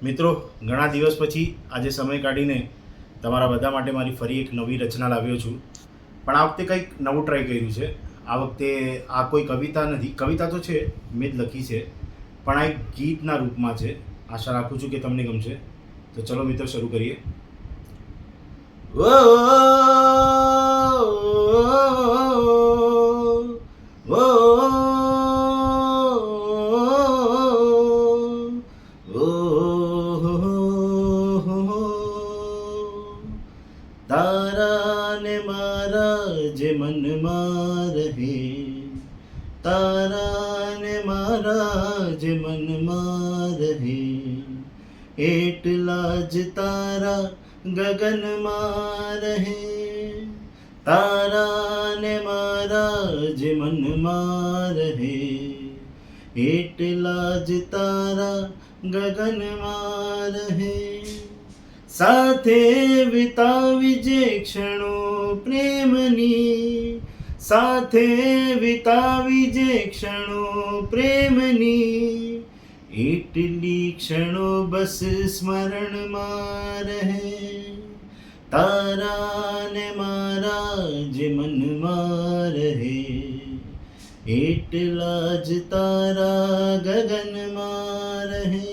મિત્રો, ઘણા દિવસ પછી આજે સમય કાઢીને તમારા બધા માટે મારી ફરી એક નવી રચના લાવ્યો છું. પણ આ વખતે કંઈક નવું ટ્રાય કર્યું છે. આ વખતે આ કોઈ કવિતા નથી, કવિતા તો છે, મેં જ લખી છે, પણ આ એક ગીતના રૂપમાં છે. આશા રાખું છું કે તમને ગમશે. તો ચલો મિત્રો, શરૂ કરીએ. તારા ને મારા જે મનમાં રહે, તારા ને મારા જે મનમાં રહે, એટલા જ તારા ગગનમાં રહે. તારા ને મારા જે મનમાં રહે, એટલા જ તારા ગગનમાં રહે. સાથે વિતાવી જે ક્ષણો પ્રેમની, સાથે વિતાવી જે ક્ષણો પ્રેમની, એટલી ક્ષણો બસ સ્મરણમાં રહે. તારા ને મારા જે મનમાં રહે, એટલા જ તારા ગગનમાં રહે.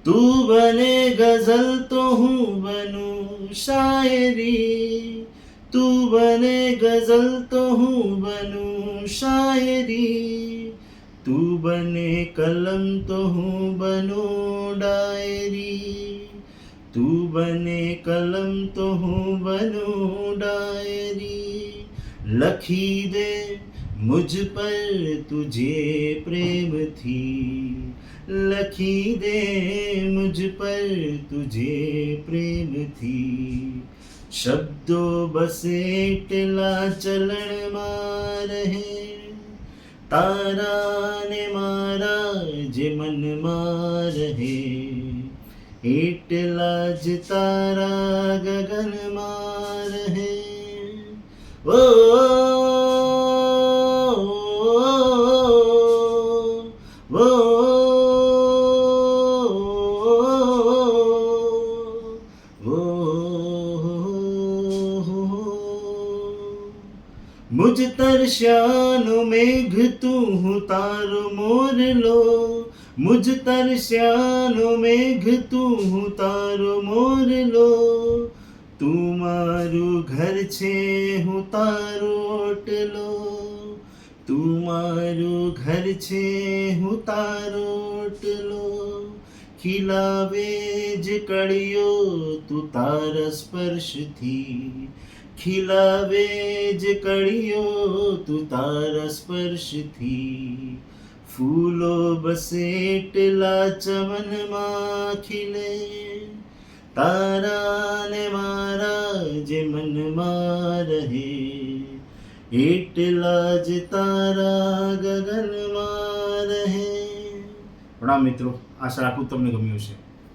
તું બને ગઝલ તો હું બનું શાયરી, તું બને ગઝલ તો હું બનું શાયરી, તું બને કલમ તો હું બનું ડાયરી, તું બને કલમ તો હું બનું ડાયરી. લખી દે મુझ પર તુझे પ્રેમથી, લખી દે મુझ પર તુझे પ્રેમથી. શબ્દો બસ એટલા ચલણમાં રહે. તારા ને મારા જે મનમાં રહે, એટલા જ તારા ગગનમાં રહે. ઓ मुझ तरस्यानो मेघ तू हूँ तारो मोरलो, मुझ तरस्यानो मेघ तू हूँ तारो मोरलो. તું મારું ઘર છે હું તારો ઓટલો, તું મારું ઘર છે હું તારો ઓટલો. ખીલાવે જ કળીઓ તું તારા સ્પર્શથી, ખીલાવે જ કળીઓ તું તારા સ્પર્શથી. ફૂલો બસ એટલા ચમનમાં ખીલે. તારા ને મારા જે મનમાં રહે, એટલા જ તારા ગગનમાં રહે. પ્રણામ મિત્રો, આશા રાખું તમને ગમ્યું છે.